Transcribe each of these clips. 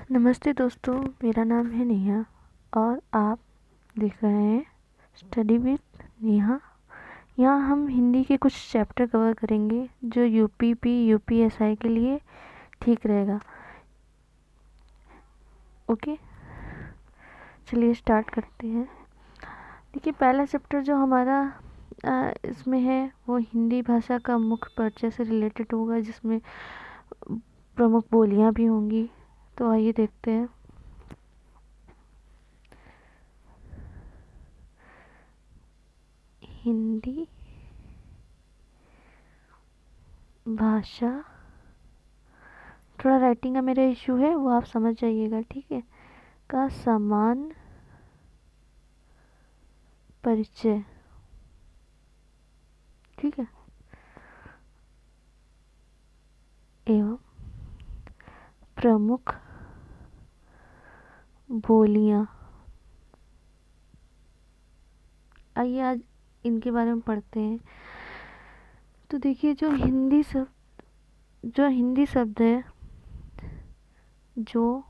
नमस्ते दोस्तों, मेरा नाम है नेहा और आप देख रहे हैं स्टडी विद नेहा। यहाँ हम हिंदी के कुछ चैप्टर कवर करेंगे जो यूपीपी यूपीएसआई के लिए ठीक रहेगा। ओके, चलिए स्टार्ट करते हैं। देखिए, पहला चैप्टर जो हमारा इसमें है वो हिंदी भाषा का मुख्य परिचय से रिलेटेड होगा, जिसमें प्रमुख बोलियां भी होंगी। तो आइए देखते हैं। हिंदी भाषा, थोड़ा राइटिंग का मेरा इशू है, वो आप समझ जाइएगा, ठीक है। का समान परिचय, ठीक है, एवं प्रमुख बोलियां। आइए आज इनके बारे में पढ़ते हैं। तो देखिए, जो हिंदी शब्द है, जो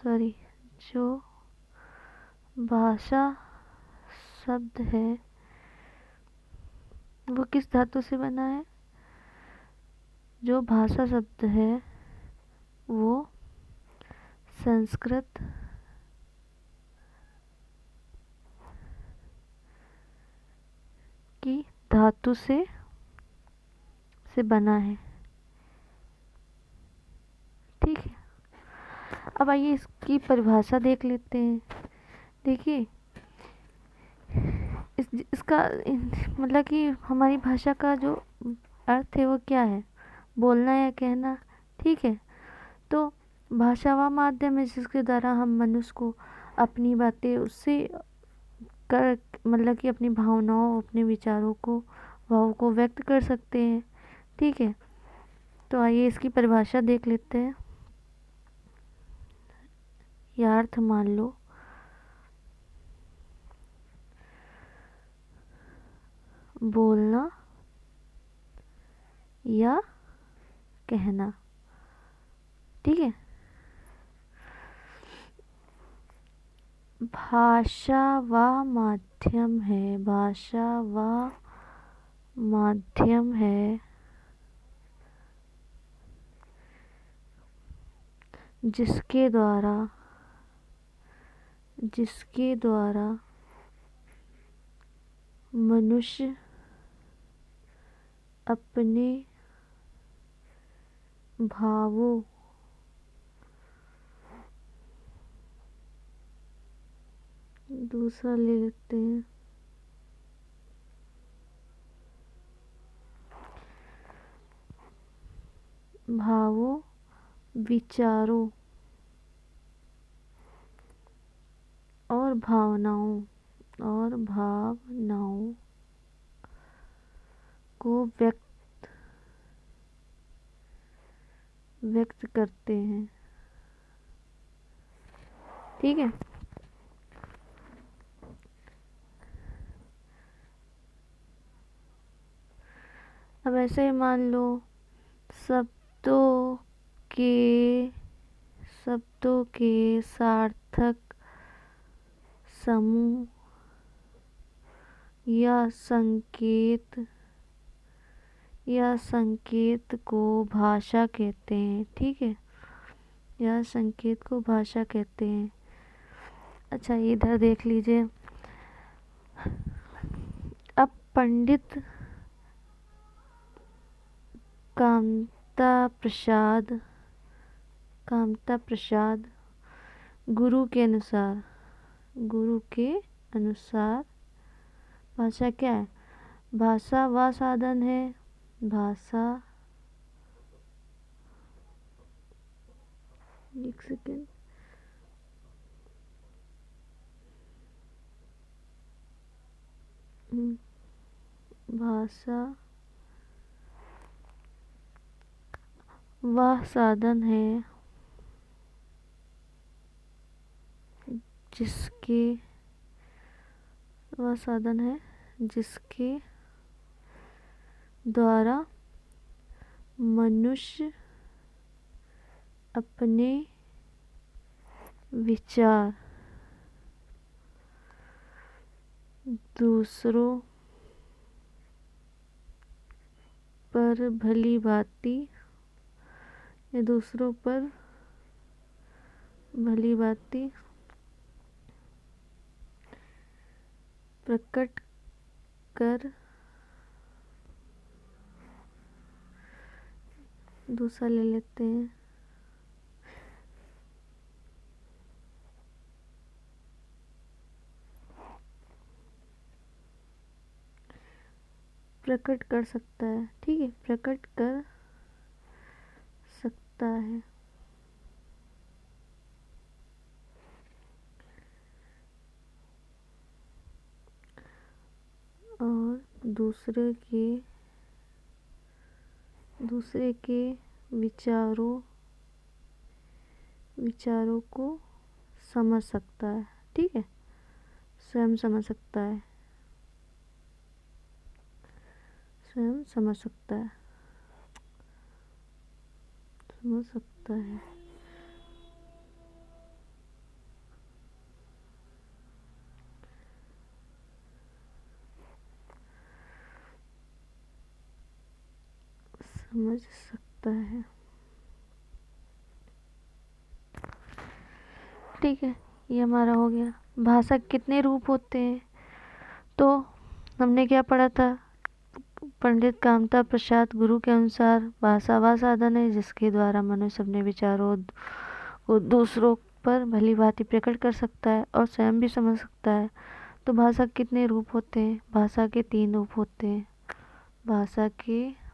सॉरी जो भाषा शब्द है वो किस धातु से बना है? जो भाषा शब्द है वो संस्कृत की धातु से बना है, ठीक है। अब आइए इसकी परिभाषा देख लेते हैं। देखिए, इसका मतलब कि हमारी भाषा का जो अर्थ है वो क्या है? बोलना या कहना, ठीक है। तो भाषा वह माध्यम है जिसके द्वारा हम मनुष्य को अपनी बातें उससे कर मतलब कि अपनी भावनाओं, अपने विचारों को, भावों को व्यक्त कर सकते हैं, ठीक है। तो आइए इसकी परिभाषा देख लेते हैं या अर्थ मान लो। बोलना या कहना, ठीक है। भाषा वह माध्यम है, भाषा वह माध्यम है जिसके द्वारा मनुष्य अपने भावों, दूसरा ले लेते हैं, भावों, विचारों और भावनाओं को व्यक्त करते हैं, ठीक है। अब ऐसे ही मान लो शब्दों के सार्थक समूह या संकेत को भाषा कहते हैं, ठीक है। या संकेत को भाषा कहते हैं। अच्छा, इधर देख लीजिए। अब पंडित कामता प्रसाद गुरु के अनुसार भाषा क्या है? भाषा वह साधन है, भाषा, एक सेकेंड, भाषा वह साधन है जिसके द्वारा मनुष्य अपने विचार दूसरों पर भली भांति या दूसरों पर भली भांति प्रकट कर दूसरा ले लेते हैं। प्रकट कर सकता है, ठीक है, प्रकट कर सकता है। और दूसरे के विचारों को समझ सकता है, ठीक है, स्वयं समझ सकता है, स्वयं समझ सकता है, समझ सकता है। समझ सकता है, ठीक है, ये हमारा हो गया। भाषा के कितने रूप होते हैं, तो हमने क्या पढ़ा था, पंडित कामता प्रसाद गुरु के अनुसार भाषा वह साधन है जिसके द्वारा मनुष्य अपने विचारों को दूसरों पर भली भांति प्रकट कर सकता है और स्वयं भी समझ सकता है। तो भाषा के कितने रूप होते हैं, भाषा के 3 रूप होते हैं। भाषा के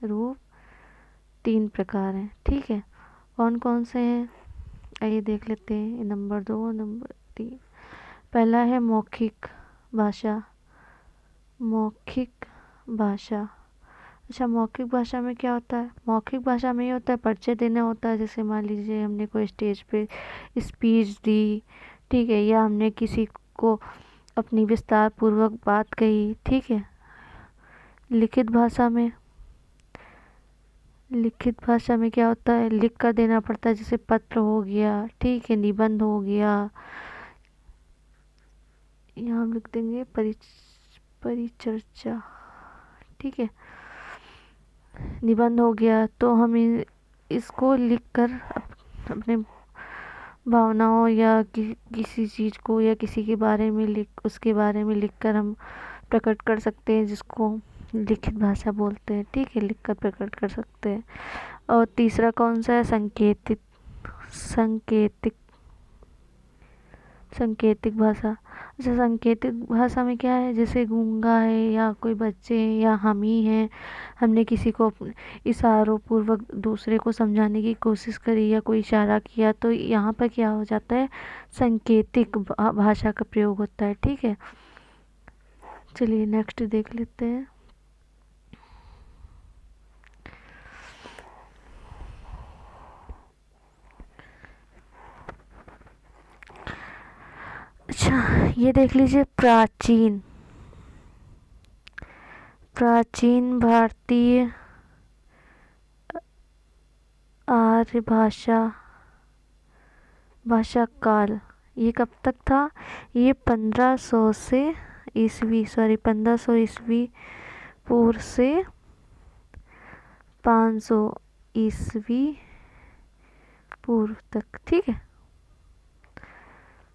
रूप 3 प्रकार हैं, ठीक है। कौन कौन से हैं, आइए देख लेते हैं। Number 2, number 3। पहला है मौखिक भाषा। मौखिक भाषा, अच्छा, मौखिक भाषा में क्या होता है? मौखिक भाषा में ये होता है, परिचय देना होता है। जैसे मान लीजिए हमने कोई स्टेज पे स्पीच दी, ठीक है, या हमने किसी को अपनी विस्तार पूर्वक बात कही, ठीक है। लिखित भाषा में क्या होता है, लिख कर देना पड़ता है, जैसे पत्र हो गया, ठीक है, निबंध हो गया, यहाँ हम लिख देंगे परिचर्चा, ठीक है, निबंध हो गया। तो हम इसको लिखकर अपने भावनाओं या किसी चीज़ को या किसी के बारे में उसके बारे में लिखकर हम प्रकट कर सकते हैं, जिसको लिखित भाषा बोलते हैं, ठीक है, लिखकर प्रकट कर सकते हैं। और तीसरा कौन सा है, सांकेतिक भाषा। अच्छा, सांकेतिक भाषा में क्या है, जैसे गूंगा है या कोई बच्चे हैं या हम ही हैं, हमने किसी को इशारों पूर्वक दूसरे को समझाने की कोशिश करी या कोई इशारा किया, तो यहाँ पर क्या हो जाता है, सांकेतिक भाषा का प्रयोग होता है, ठीक है। चलिए नेक्स्ट देख लेते हैं। अच्छा, ये देख लीजिए, प्राचीन भारतीय आर्य भाषा काल, ये कब तक था, ये 1500 ईस्वी पूर्व से 500 ईस्वी पूर्व तक, ठीक है,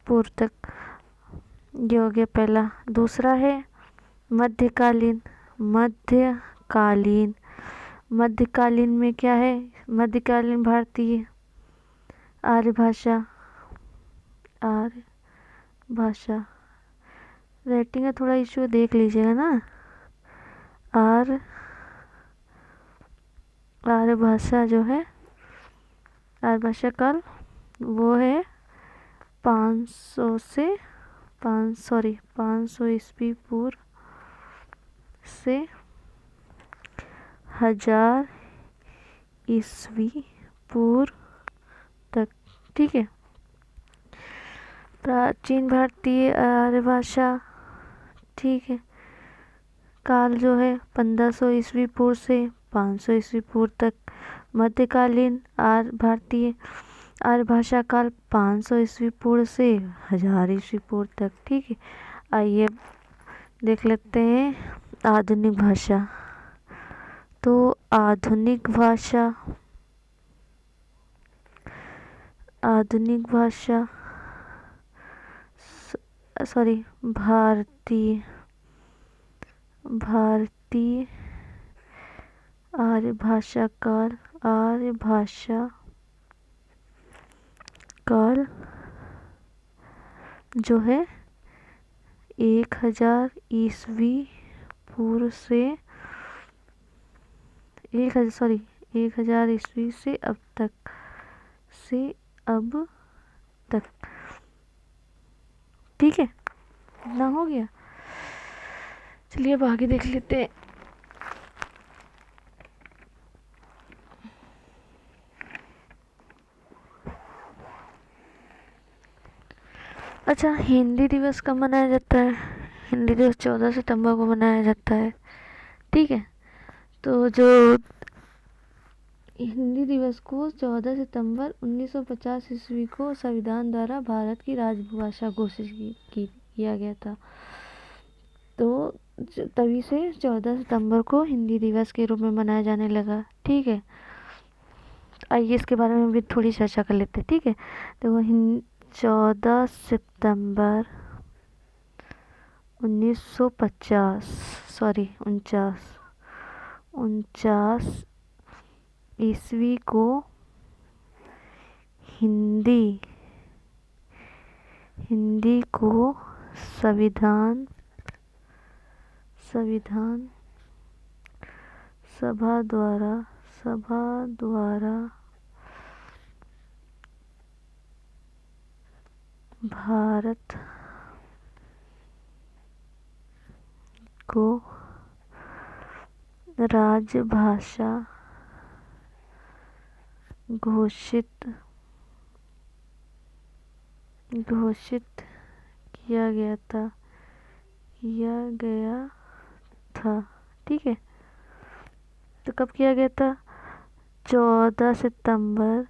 पूर्व तक। ये हो गया पहला। दूसरा है मध्यकालीन में क्या है, मध्यकालीन भारतीय आर्य भाषा राइटिंग का थोड़ा इशू, देख लीजिएगा ना। आर्य भाषा जो है, आर्य भाषा काल, वो है 500 ईस्वी पूर्व से 1000 ईस्वी पूर्व तक, ठीक है। प्राचीन भारतीय आर्य भाषा, ठीक है, काल जो है 1500 ईस्वी पूर्व से 500 ईस्वी पूर्व तक। मध्यकालीन भारतीय आर्य भाषा काल 500 ईस्वी पूर्व से 1000 ईस्वी पूर्व तक। ठीक है, आइए देख लेते हैं आधुनिक भाषा। तो आधुनिक भाषा भारतीय आर्य भाषा काल जो है 1000 ईस्वी पूर्व से 1000 ईस्वी से अब तक। ठीक है, ना हो गया। चलिए अब आगे देख लेते हैं। अच्छा, हिंदी दिवस कब मनाया जाता है? हिंदी दिवस 14 सितंबर को मनाया जाता है। ठीक है, तो जो हिंदी दिवस को 14 सितंबर 1950 ईस्वी को संविधान द्वारा भारत की राजभाषा घोषित किया गया था। तो तभी से 14 सितंबर को हिंदी दिवस के रूप में मनाया जाने लगा। ठीक है, आइए इसके बारे में भी थोड़ी चर्चा कर लेते हैं। ठीक है, तो 14 सितंबर 1949 ईस्वी को हिंदी को संविधान सभा द्वारा भारत को राजभाषा घोषित किया गया था। ठीक है, तो कब किया गया था? 14 सितंबर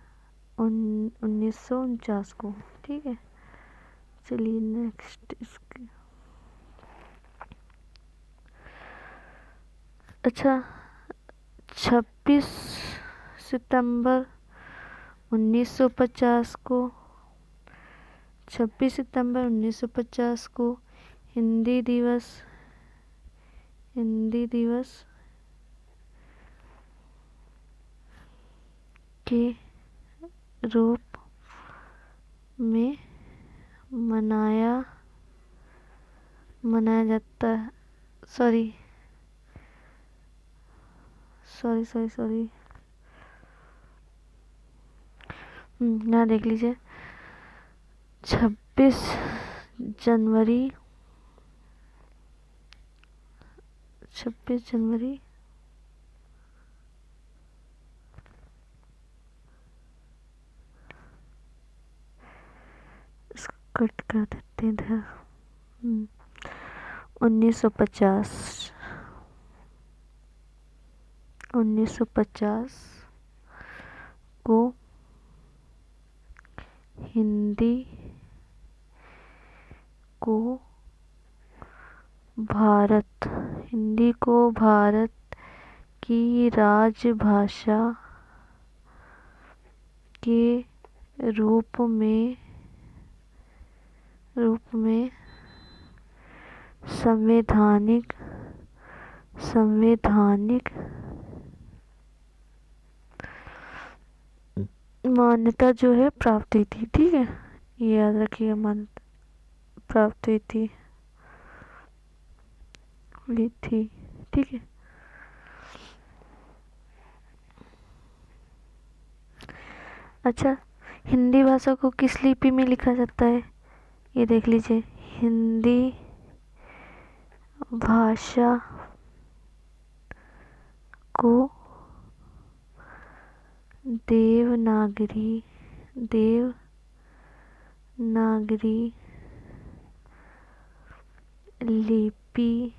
1949 को। ठीक है, चलिए नेक्स्ट इसके। अच्छा, 26 सितंबर 1950 को हिंदी दिवस के रूप में मनाया जाता है। सॉरी यहाँ देख लीजिए, 26 जनवरी कट कर देते हैं इधर। 1950 को हिंदी को भारत की राजभाषा के रूप में संवैधानिक मान्यता जो है प्राप्त हुई थी। ठीक है, ये याद रखिएगा, मान्यता प्राप्त हुई थी। ठीक है, अच्छा, हिंदी भाषा को किस लिपि में लिखा जाता है? ये देख लीजिए, हिंदी भाषा को देवनागरी लिपि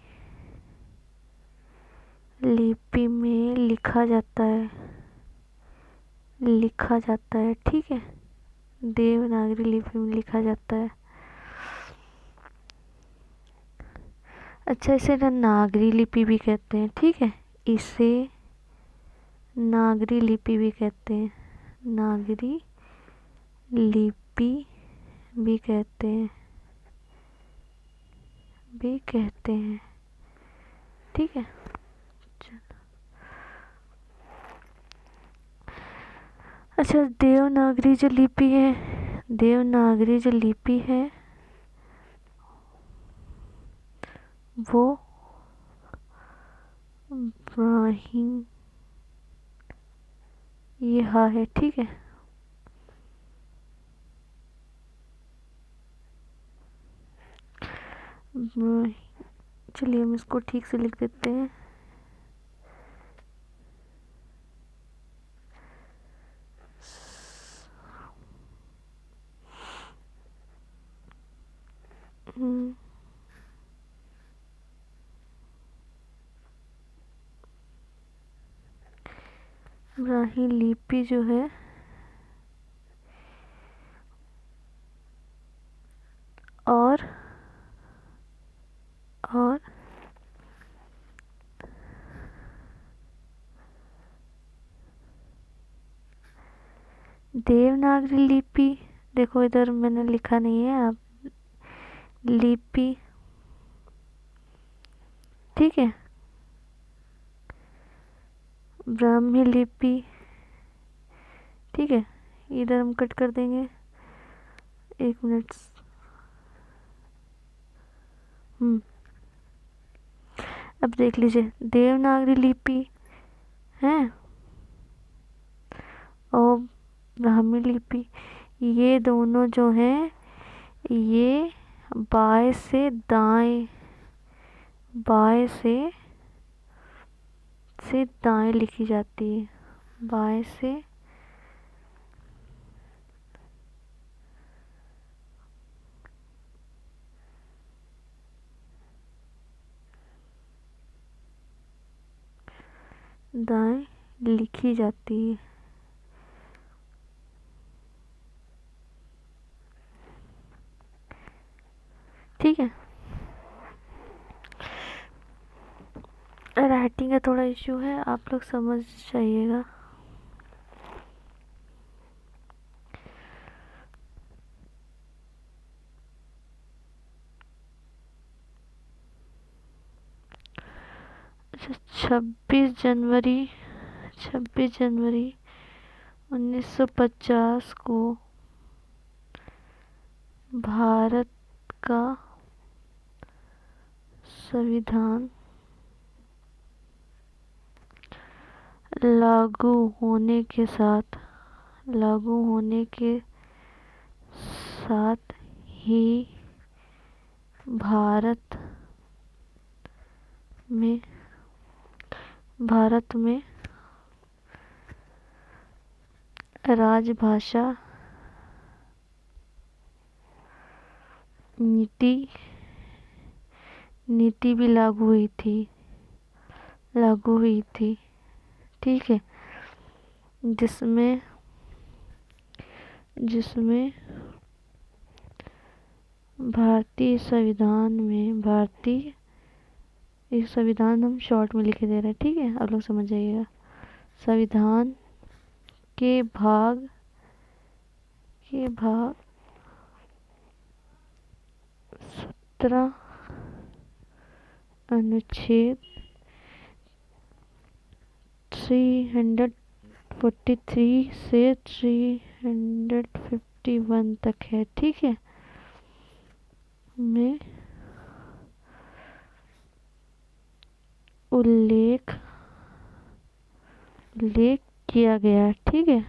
लिपि में लिखा जाता है, ठीक है। देवनागरी लिपि में लिखा जाता है। अच्छा, इसे ना नागरी लिपि भी कहते हैं, ठीक है। इसे नागरी लिपि भी कहते हैं, नागरी लिपि भी कहते हैं, ठीक है। अच्छा, देवनागरी जो लिपि है वो ब्राह्मी ये हा है, ठीक है। चलिए हम इसको ठीक से लिख देते हैं। ब्राह्मी लिपि जो है और देवनागरी लिपि, देखो इधर मैंने लिखा नहीं है, आप लिपि, ठीक है। ब्राह्मी लिपि, ठीक है। इधर हम कट कर देंगे, 1 मिनट। अब देख लीजिए, देवनागरी लिपि है और ब्राह्मी लिपि, ये दोनों जो हैं ये बाएं से दाएं लिखी जाती है, बाएं से दाएं लिखी जाती है, ठीक है। राइटिंग का थोड़ा इश्यू है, आप लोग समझ जाइएगा। अच्छा, 26 जनवरी 1950 को भारत का संविधान लागू होने के साथ ही भारत में राजभाषा नीति भी लागू हुई थी, ठीक है। जिसमें भारतीय संविधान हम शॉर्ट में लिखे दे रहे हैं, ठीक है। आप लोग समझ जाइएगा। संविधान के भाग 17 अनुच्छेद 343 से 351 तक है, ठीक है। में उल्लेख किया गया, ठीक है।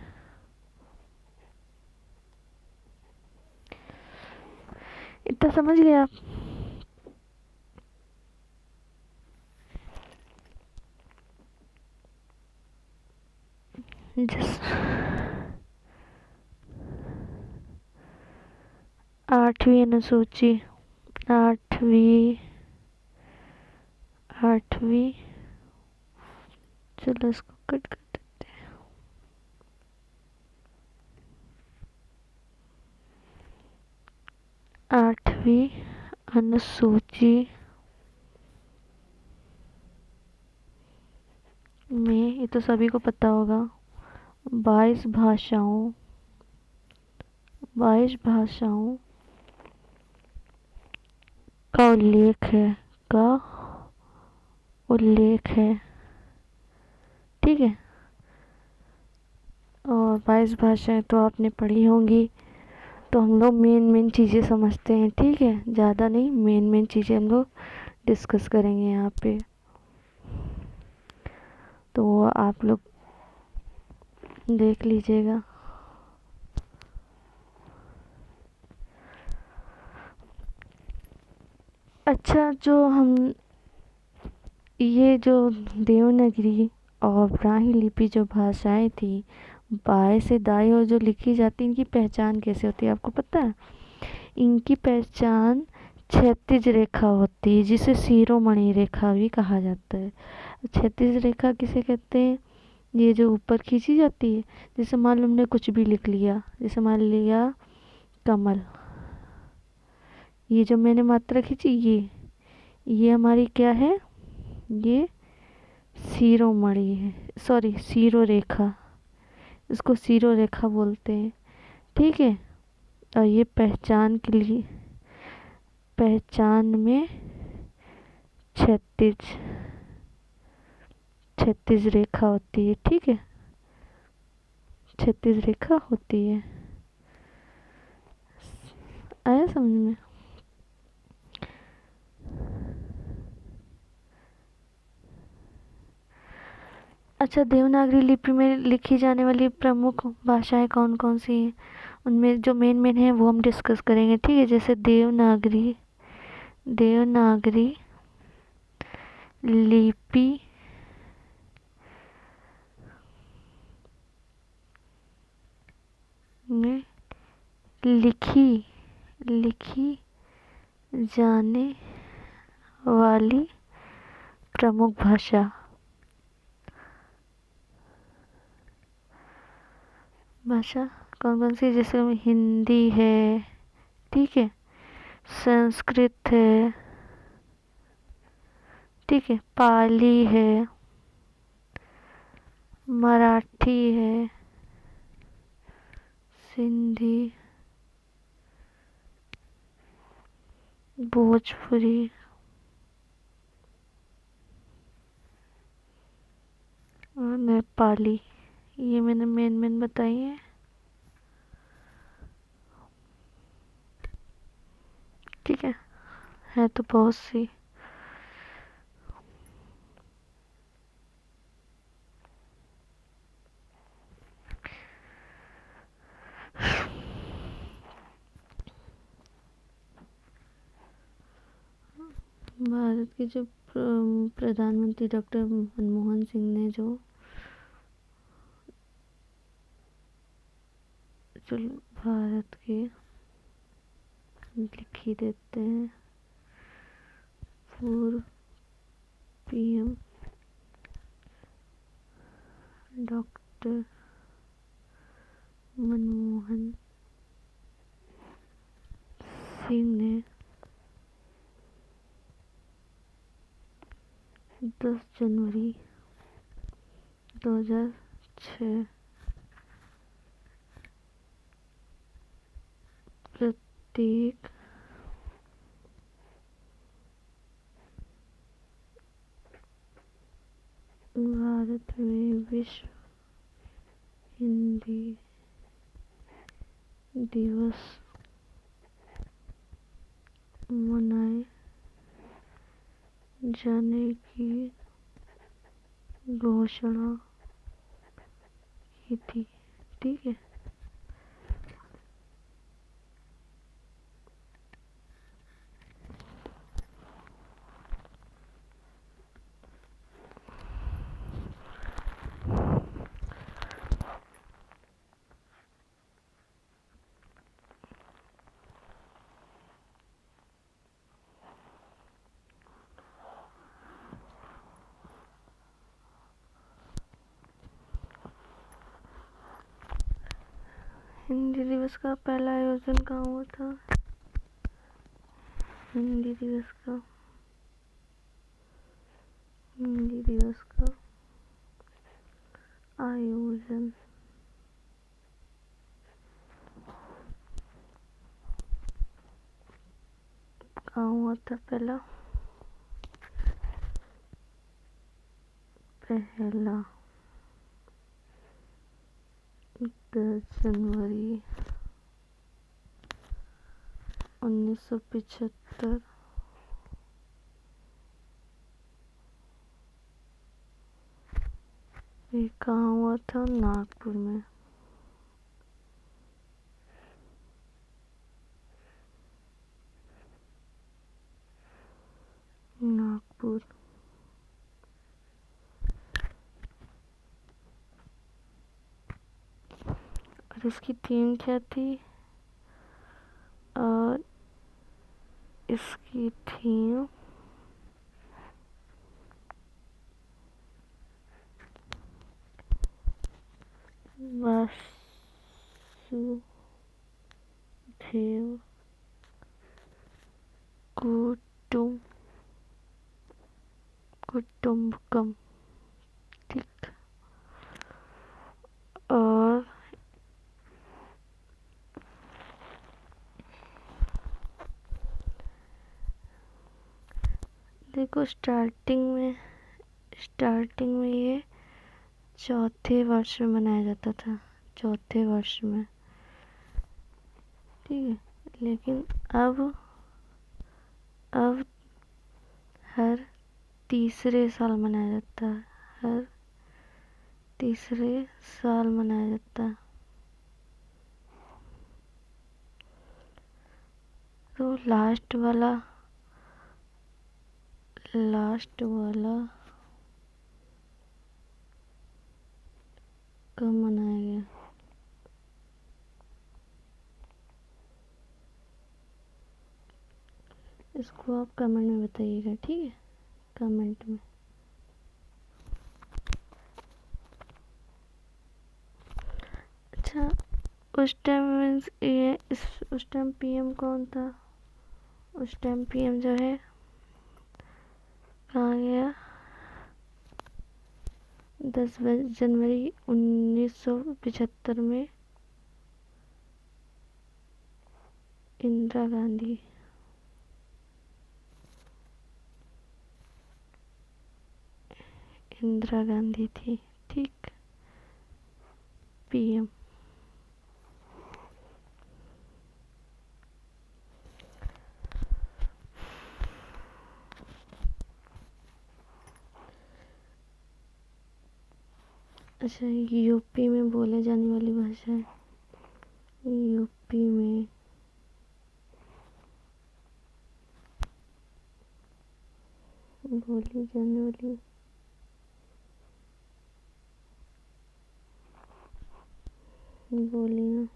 इतना समझ गए आप? जिस 8वीं अनुसूची 8वीं चलो इसको कट कर देते हैं। आठवीं अनुसूची में, ये तो सभी को पता होगा, 22 भाषाओं 22 भाषाओं का उल्लेख है, का उल्लेख है। ठीक है, और 22 भाषाएं तो आपने पढ़ी होंगी। तो हम लोग मेन चीज़ें समझते हैं, ठीक है, ज़्यादा नहीं, मेन चीज़ें हम लोग डिस्कस करेंगे यहाँ पे। तो आप लोग देख लीजिएगा। अच्छा, जो हम ये जो देवनागरी और ब्राह्मी लिपि जो भाषाएं थी, बाएं से दाएं और जो लिखी जाती, इनकी पहचान कैसे होती है आपको पता है? इनकी पहचान क्षैतिज रेखा होती है, जिसे शिरोमणि रेखा भी कहा जाता है। क्षैतिज रेखा किसे कहते हैं? ये जो ऊपर खींची जाती है, जैसे मान लो हमने कुछ भी लिख लिया, जैसे मान लिया कमल, ये जो मैंने मात्रा खींची, ये हमारी क्या है? ये शिरोमणि है, सॉरी शिरो रेखा, इसको शिरो रेखा बोलते हैं। ठीक है, और ये पहचान के लिए, पहचान में क्षैतिज क्षैतिज रेखा होती है। ठीक है, क्षैतिज रेखा होती है। आया समझ में? अच्छा, देवनागरी लिपि में लिखी जाने वाली प्रमुख भाषाएं कौन कौन सी हैं? उनमें जो मेन है वो हम डिस्कस करेंगे। ठीक है, जैसे देवनागरी लिपि में लिखी जाने वाली प्रमुख भाषा कौन कौन सी? जैसे हिंदी है, ठीक है, संस्कृत है, ठीक है, पाली है, मराठी है, सिंधी, भोजपुरी और नेपाली। ये मैंने मेन बताई है। ठीक है तो बहुत सी। भारत के जो प्रधानमंत्री डॉक्टर मनमोहन सिंह ने जो भारत के लिख ही देते हैं, पूर्व पीएम डॉक्टर मनमोहन सिंह ने 10 जनवरी 2006 प्रत्येक भारत में विश्व हिंदी दिवस मनाए जाने की घोषणा की थी। ठीक है, हिंदी दिवस का पहला आयोजन कहाँ हुआ था? हिंदी दिवस का आयोजन कहाँ हुआ था? पहला 10 जनवरी 1975। ये कहाँ हुआ था? नागपुर में। नागपुर। और इसकी थीम क्या थी? और इसकी थीम वासुदेव कुटुंबकम। ठीक। और देखो, स्टार्टिंग में ये चौथे वर्ष में मनाया जाता था। चौथे वर्ष में, ठीक है। लेकिन अब हर तीसरे साल मनाया जाता है। हर तीसरे साल मनाया जाता है। तो लास्ट वाला कब मनाया गया? इसको आप कमेंट में बताइएगा, ठीक है? कमेंट में। अच्छा, उस टाइम उस टाइम पीएम कौन था? उस टाइम पीएम जो है कहाँ गया? 10 जनवरी 1975 में इंदिरा गांधी थी, ठीक, पीएम। अच्छा, यूपी में बोले जाने वाली भाषा है। यूपी में बोली जाने वाली बोलियां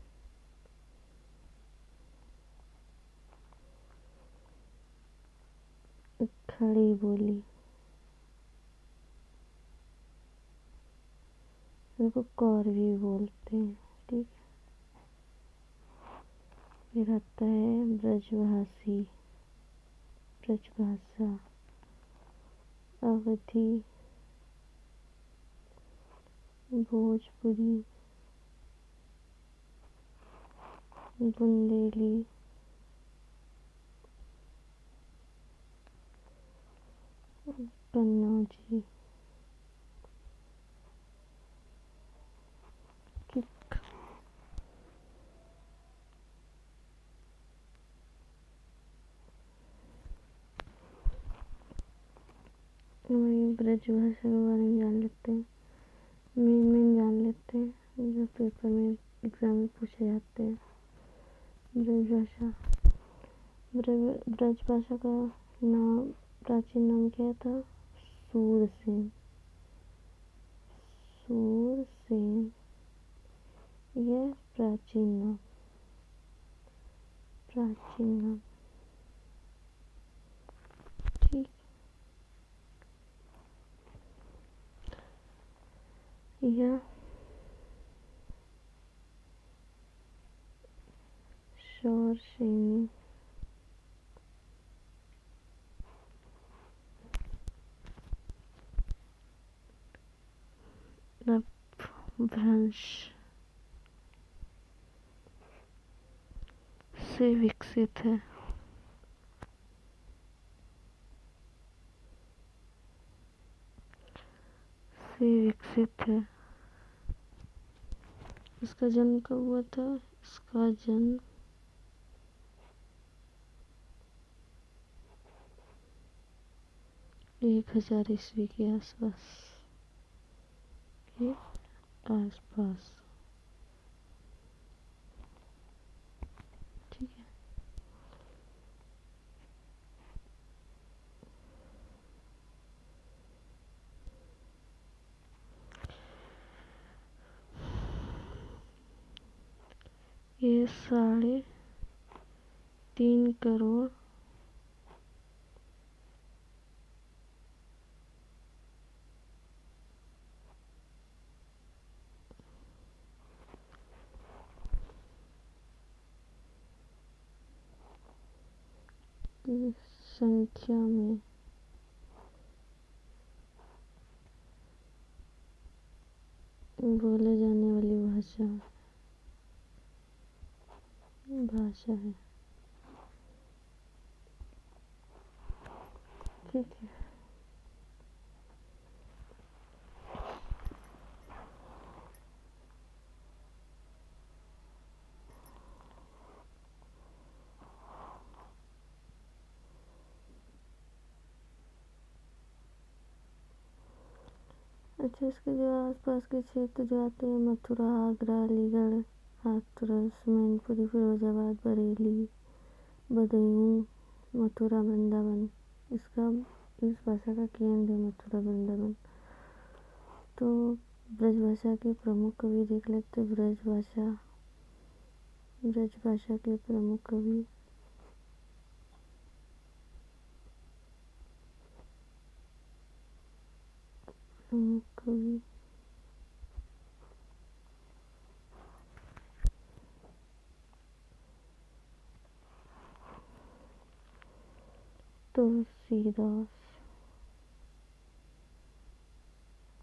खड़ी बोली, उनको कौरवी बोलते हैं, ठीक। फिर आता है ब्रजभाषा, अवधी, भोजपुरी, बुंदेली, कन्नौजी, ठीक। ब्रजभाषा के बारे में जान लेते हैं। मेन जान लेते हैं जो पेपर में एग्जाम में पूछे जाते हैं। ब्रजभाषा का नाम, प्राचीन नाम क्या था? सूरसेन। यह प्राचीन नाम। ठीक। यह शौर श्रेणी अपभ्रंश से विकसित है। इसका जन्म कब हुआ था? इसका जन्म 1000 ईस्वी के आसपास ठीक है। ये 3.5 करोड़ की संख्या में बोले जाने वाली भाषा है। ठीक है। अच्छा, इसके जो आसपास के क्षेत्र जो आते हैं, मथुरा, आगरा, अलीगढ़, हाथरस, मैनपुरी, फिरोजाबाद, बरेली, बदायूं, मथुरा, वृंदावन, इस भाषा का केंद्र है मथुरा, वृंदावन। तो ब्रज भाषा के प्रमुख कवि देख लेते। ब्रज भाषा के प्रमुख कवि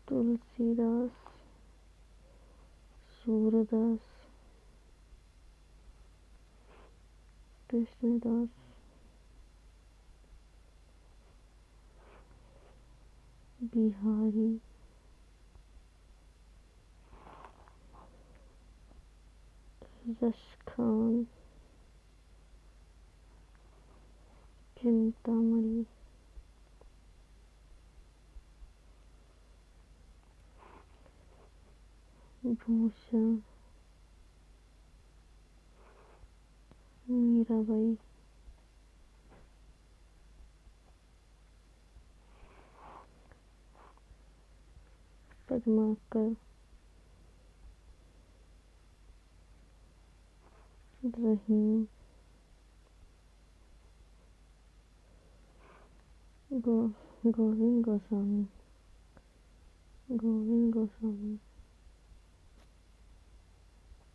तुलसीदास, सूरदास, कृष्णदास, बिहारी, रसखान, चिंतामणि, भूषण, मीराबाई, पद्माकर, रहीम, गोविंद गोस्वामी।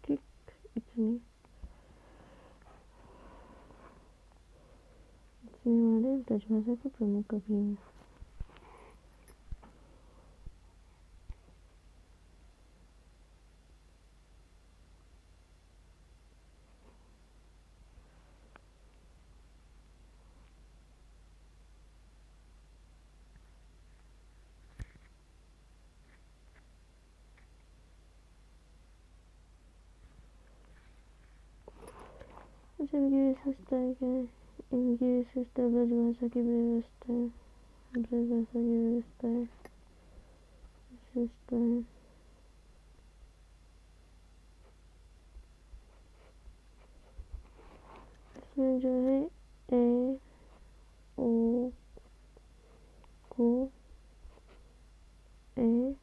ठीक, इतने हमारे ब्रज भाषा के प्रमुख कवि हैं। अच्छा, इनकी विशेषताएं क्या है? इनकी विशेषता ब्रज भाषा की व्यवस्था है। विशेषताएं इसमें जो है ए ओ को ए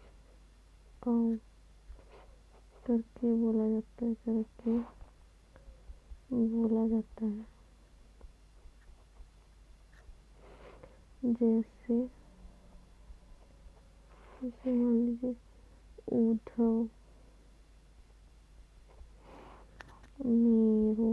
औ करके बोला जाता है। जैसे मान लीजिए उद्धव, मेरू,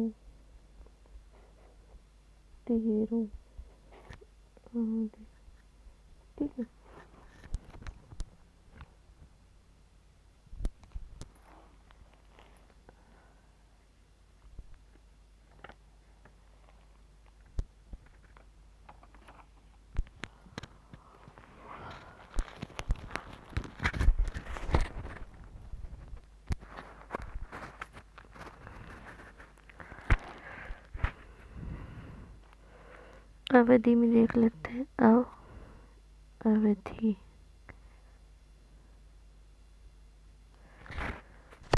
अवधि में देख लेते हैं। अवधि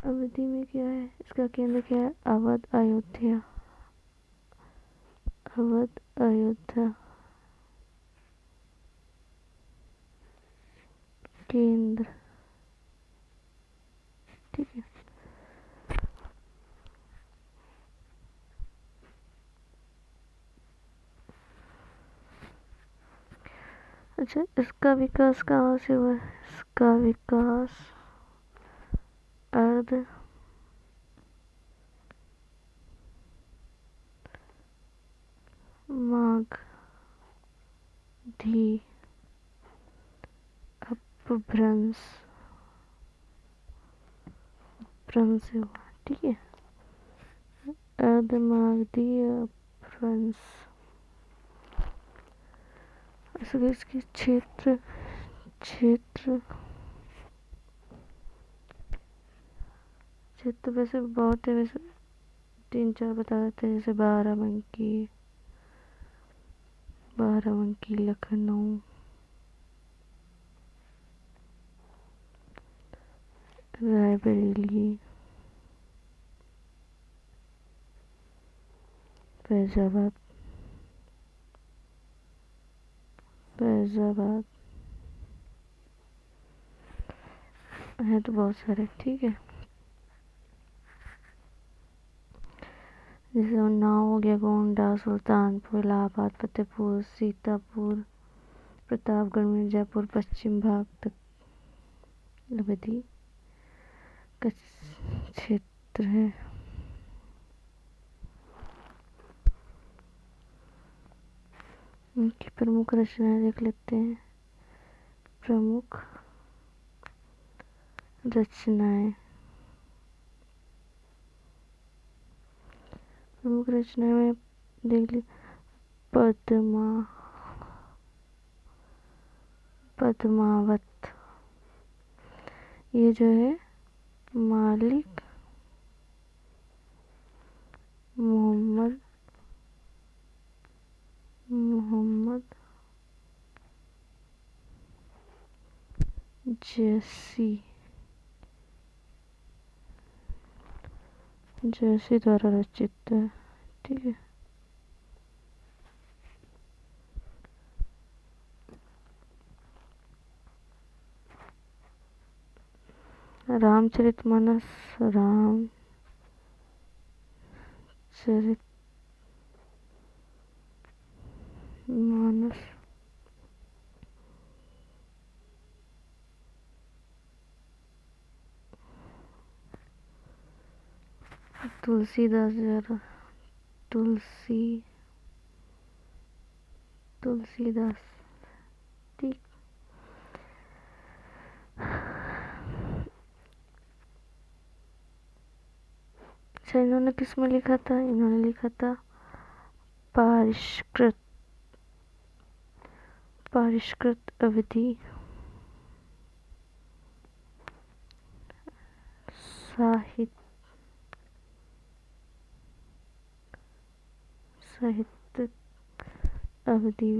अवधि में क्या है, इसका केंद्र क्या है, अवध अयोध्या। अवध अयोध्या केंद्र, ठीक है। अच्छा, इसका विकास कहाँ से हुआ? इसका विकास अर्ध मागधी अपभ्रंश से हुआ, ठीक है। अर्ध मागधी अपभ्रंश। इसके क्षेत्र वैसे बहुत है, वैसे 3-4 बता देते हैं, जैसे बाराबंकी लखनऊ, रायबरेली, फैजाबाद है तो बहुत सारे, ठीक है। जैसे उन्नाव हो गया, गोंडा, सुल्तानपुर, इलाहाबाद, फतेहपुर, सीतापुर, प्रतापगढ़, मिर्जापुर, पश्चिम भाग तक अवधि का क्षेत्र है। उनकी प्रमुख रचनाएं देख लेते हैं। प्रमुख रचनाएं में देख ली, पद्मावत, ये जो है मालिक मोहम्मद जैसी द्वारा रचित है, ठीक है। रामचरितमानस तुलसीदास द्वारा, तुलसीदास, ठीक। अच्छा, इन्होंने किस में लिखा था? इन्होंने लिखा था परिष्कृत अवधि साहित्य अवधि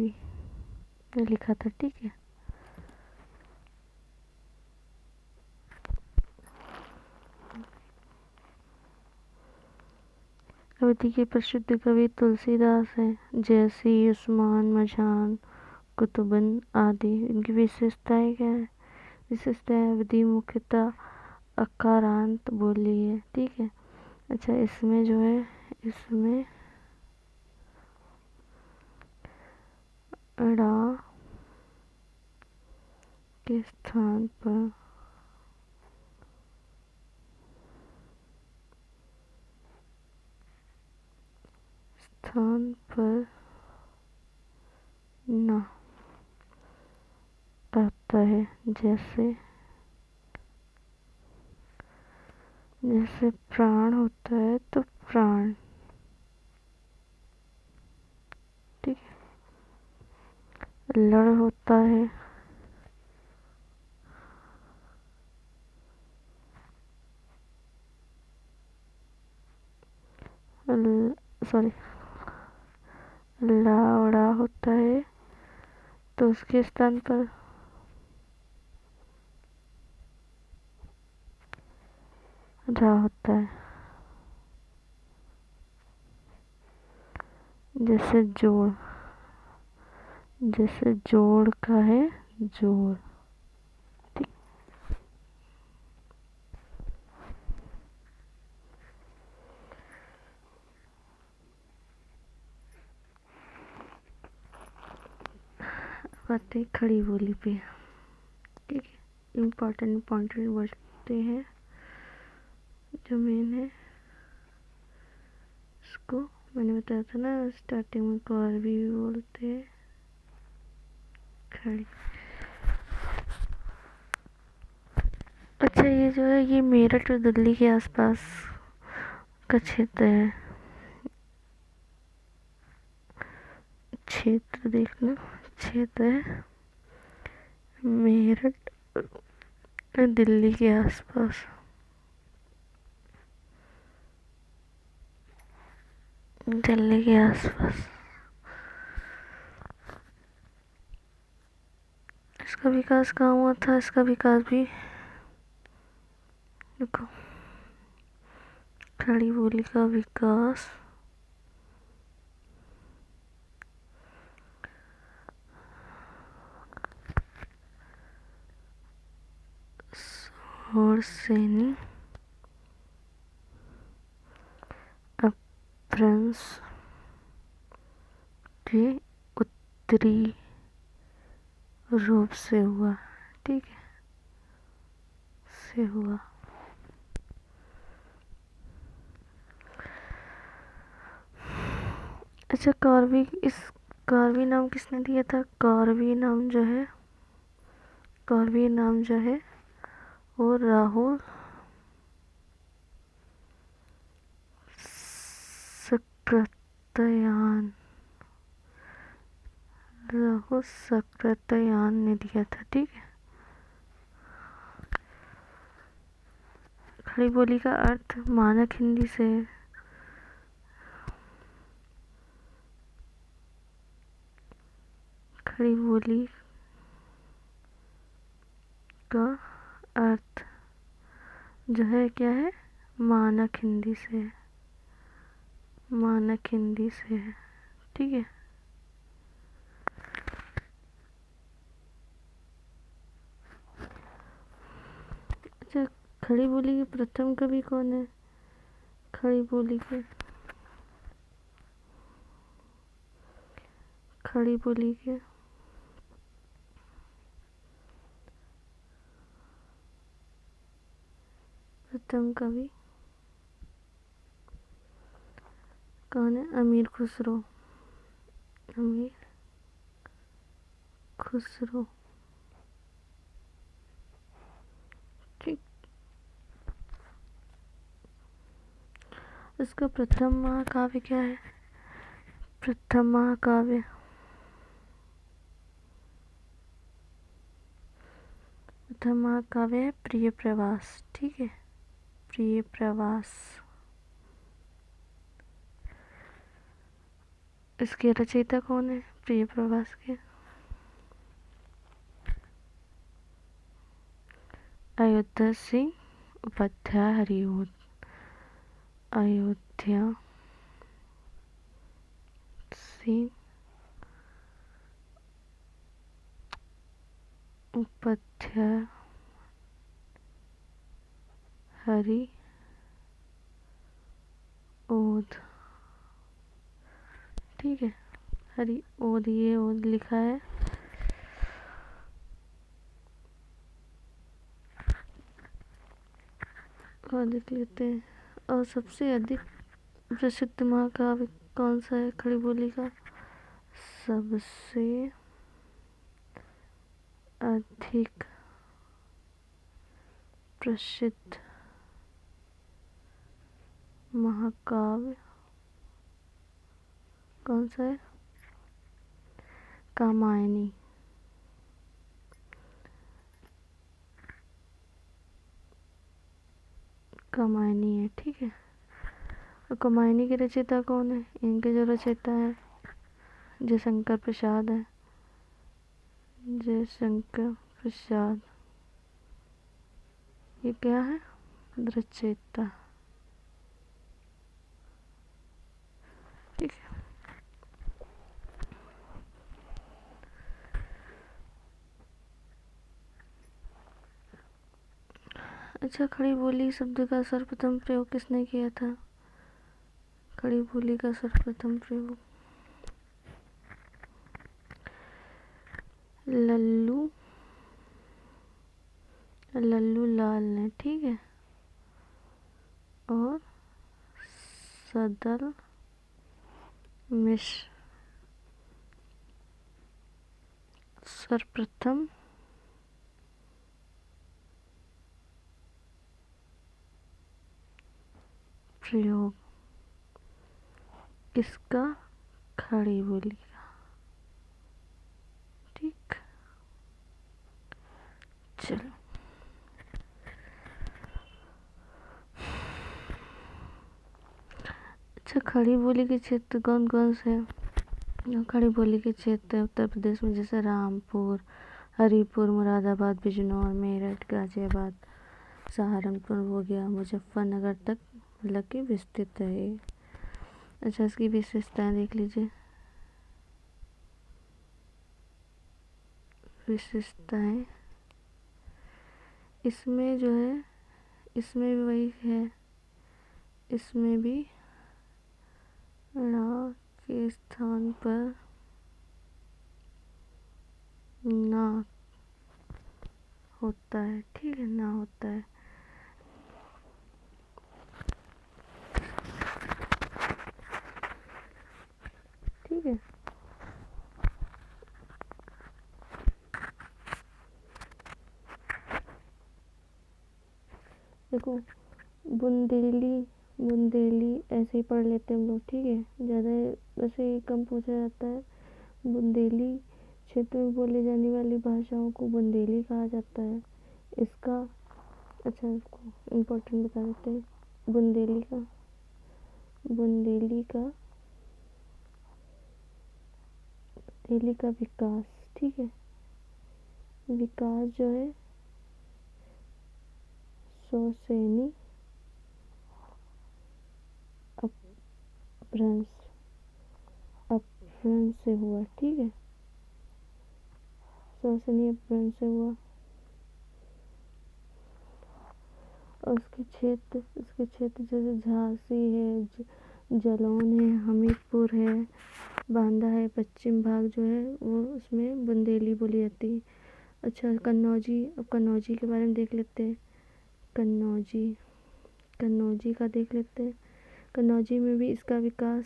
में लिखा था, ठीक है। अवधि के प्रसिद्ध कवि तुलसीदास हैं, जैसी, उस्मान, मझान, कुतुबन आदि। इनकी विशेषताएं क्या है? विशेषताएं, अवधि मुख्यतः अकारांत बोली है, ठीक है। अच्छा, इसमें जो है, इसमें अड़ा के स्थान पर न आता है, जैसे प्राण होता है तो प्राण, ठीक है। लड़ होता है ला और आ होता है तो उसके स्थान पर रा होता है। जैसे जोड़, जैसे जोड़ का है जोड़। ठीक। बातें खड़ी बोली पे। ठीक है, इम्पोर्टेंट बोलते हैं जो मेन है इसको मैंने बताया था ना स्टार्टिंग में, को अरबी भी बोलते हैं खड़ी। अच्छा, ये जो है ये मेरठ और दिल्ली के आसपास का क्षेत्र है। क्षेत्र देखना, क्षेत्र है मेरठ और दिल्ली के आसपास। दिल्ली के आसपास इसका विकास कहाँ हुआ था? इसका विकास भी देखो, खड़ी बोली का विकास और सैनी अपभ्रंश के उत्तरी रूप से हुआ। ठीक है, से हुआ। अच्छा, कार्वी, इस कार्वी नाम किसने दिया था? कार्वी नाम जो है, कार्वी नाम जो है वो राहुल सक्रातयान, राहुल सक्रातयान ने दिया था। ठीक है। खड़ी बोली का अर्थ मानक हिंदी से है। खड़ी बोली का अर्थ जो है क्या है? मानक हिंदी से है, मानक हिंदी से है। ठीक है। अच्छा, खड़ी बोली के प्रथम कवि कौन है? खड़ी बोली के, खड़ी बोली के प्रथम कवि कौन है? अमीर खुसरो, अमीर खुसरो। ठीक। इसका प्रथम महाकाव्य क्या है? प्रथम महाकाव्य, प्रथम महाकाव्य है प्रिय प्रवास। ठीक है, प्रिय प्रवास। इसके रचयिता कौन है प्रिय प्रवास के? अयोध्या सिंह उपाध्याय हरिओद। अयोध्या सिंह उपाध्याय हरि ओद। ठीक है, हरि ओद, ये ओद लिखा है। और देख लेते हैं। और सबसे अधिक प्रसिद्ध महाकाव्य कौन सा है खड़ी बोली का? सबसे अधिक प्रसिद्ध महाकाव्य कौन सा है? कामायनी। कामायनी है। ठीक है। और कामायनी के रचयिता कौन है? इनके जो रचयिता है जयशंकर प्रसाद है, जयशंकर प्रसाद। ये क्या है? रचयिता। ठीक है। अच्छा, खड़ी बोली शब्द का सर्वप्रथम प्रयोग किसने किया था? खड़ी बोली का सर्वप्रथम प्रयोग लल्लू लाल ने। ठीक है। और सदल मिश्र सर्वप्रथम प्रयोग किसका? खड़ी बोली का। ठीक। चलो, अच्छा, खड़ी बोली के क्षेत्र कौन कौन से हैं? खड़ी बोली के क्षेत्र उत्तर प्रदेश में जैसे रामपुर, हरिपुर, मुरादाबाद, बिजनौर, मेरठ, गाजियाबाद, सहारनपुर हो गया, मुजफ्फरनगर तक मतलब कि विस्तृत है। अच्छा, इसकी विशेषताएं देख लीजिए। विशेषताएं इसमें जो है, इसमें भी वही है, इसमें भी ण के स्थान पर ना होता है। ठीक है, ना होता है। ठीक है। देखो, बुंदेली ऐसे ही पढ़ लेते हैं हम लोग। ठीक है, ज़्यादा वैसे ही कम पूछा जाता है। बुंदेली क्षेत्र में बोली जाने वाली भाषाओं को बुंदेली कहा जाता है। इसका अच्छा, इसको इम्पोर्टेंट बता देते हैं। बुंदेली का विकास। ठीक है, विकास जो है सौसेनी अपभ्रंश से हुआ। ठीक है, सौसेनी अपभ्रंश से हुआ। और उसके क्षेत्र जैसे झांसी है, जलौन है, हमीरपुर है, बांदा है, पश्चिम भाग जो है वो उसमें बुंदेली बोली जाती है। अच्छा, कन्नौजी। अब कन्नौजी के बारे में देख लेते हैं। कन्नौजी का देख लेते हैं। कन्नौजी में भी इसका विकास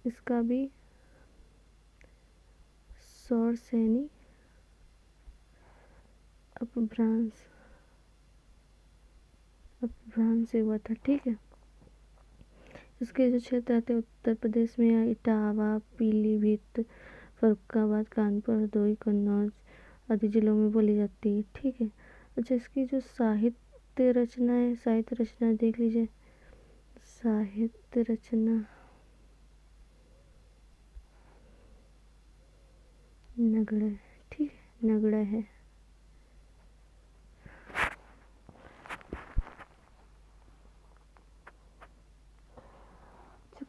इसका भी सौरसेनी अपभ्रंश से हुआ था। ठीक है, इसके जो क्षेत्र आते हैं उत्तर प्रदेश में इटावा, पीलीभीत, फर्रुखाबाद, कानपुर, हरदोई, कन्नौज आदि जिलों में बोली जाती है। ठीक है। अच्छा, इसकी जो साहित्य रचना देख लीजिए। साहित्य रचना नगड़ा। ठीक है, नगड़ा है।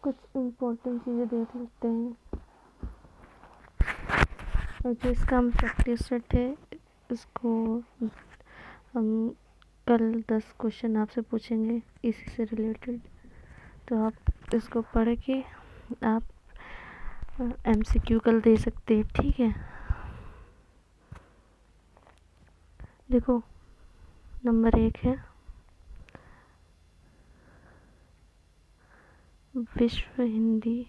कुछ इम्पोर्टेंट चीज़ें देख लेते हैं। और जो इसका हम प्रैक्टिस सेट है, इसको हम कल 10 क्वेश्चन आपसे पूछेंगे इसी से रिलेटेड। तो आप इसको पढ़ के आप MCQ कल दे सकते हैं। ठीक है। देखो, नंबर 1 है विश्व हिंदी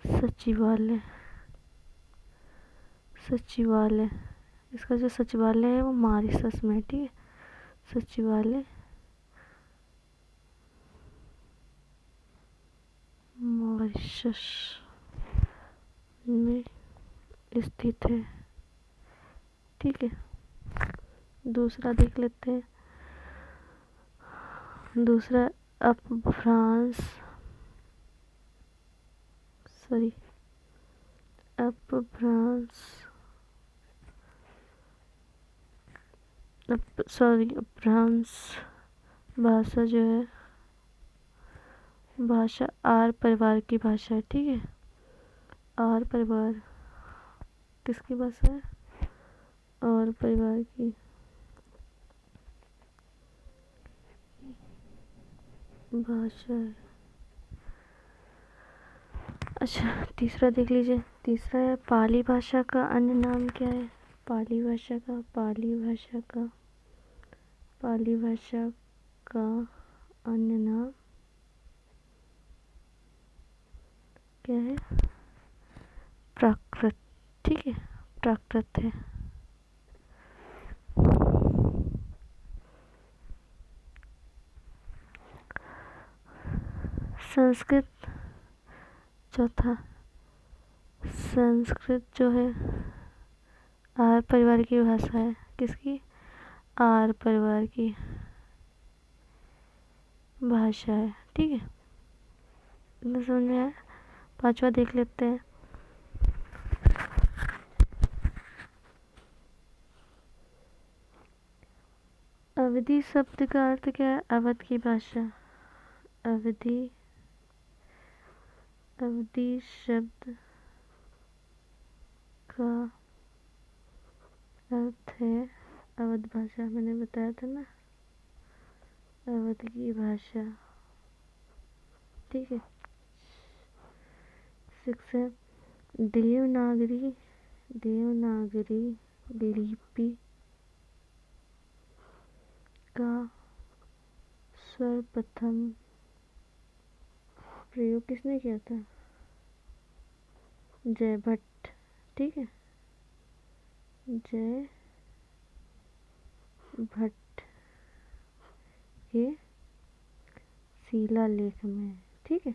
सचिवालय। इसका जो सचिवालय है वो मॉरिशस में। ठीक है, सचिवालय मॉरिशस में स्थित है। ठीक है, दूसरा देख लेते हैं। दूसरा अपभ्रंश भाषा जो है, भाषा आर्य परिवार की भाषा है। ठीक है, आर्य परिवार किसकी भाषा है? आर्य परिवार की भाषा है। अच्छा, तीसरा देख लीजिए। तीसरा है पाली भाषा का अन्य नाम क्या है? पाली भाषा का अन्य नाम क्या है? प्राकृत। ठीक है, प्राकृत है। संस्कृत चौथा, संस्कृत जो है आर्य परिवार की भाषा है। किसकी? आर्य परिवार की भाषा है। ठीक है, इतना समझ में आया? पांचवा देख लेते हैं। अवधी शब्द का अर्थ क्या है? अवध की भाषा। अवधी शब्द का अर्थ है अवध भाषा। मैंने बताया था ना, अवध की भाषा। ठीक है। 6 है देवनागरी लिपि का सर्वप्रथम प्रयोग किसने किया था? जयभट्ट। ठीक है, जयभट्ट के शिलालेख में। ठीक है,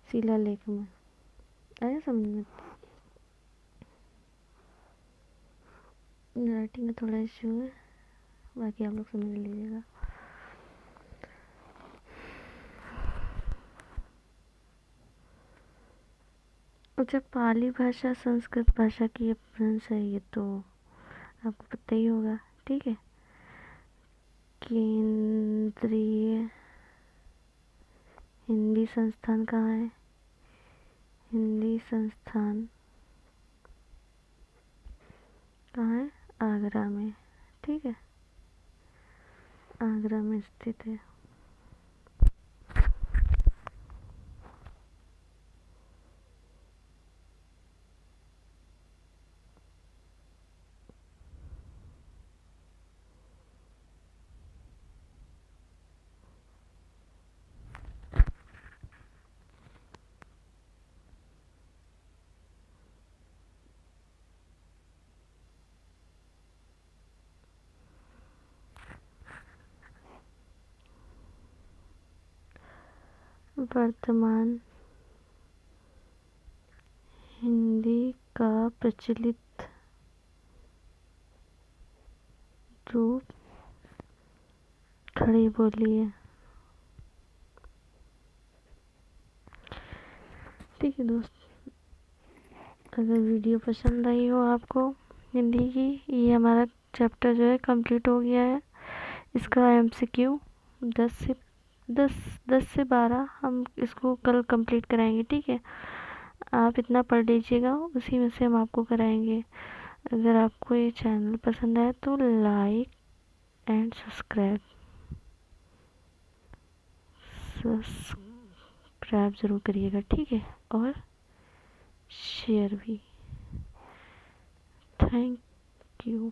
शिलालेख में। आया समझ में? राइटिंग का थोड़ा इश्यू है, बाकी आप लोग समझ लीजिएगा। अच्छा, पाली भाषा संस्कृत भाषा की अपभ्रंश है, ये तो आपको पता ही होगा। ठीक है, केंद्रीय हिंदी संस्थान कहाँ है? हिंदी संस्थान कहाँ है? आगरा में। ठीक है, आगरा में स्थित है। वर्तमान हिंदी का प्रचलित रूप खड़ी बोली है। ठीक है दोस्त, अगर वीडियो पसंद आई हो आपको हिंदी की, ये हमारा चैप्टर जो है कंप्लीट हो गया है। इसका MCQ 10 से 12 हम इसको कल कंप्लीट कराएंगे। ठीक है, आप इतना पढ़ लीजिएगा, उसी में से हम आपको कराएंगे। अगर आपको ये चैनल पसंद आए तो लाइक एंड सब्सक्राइब ज़रूर करिएगा। ठीक है, और शेयर भी। Thank you.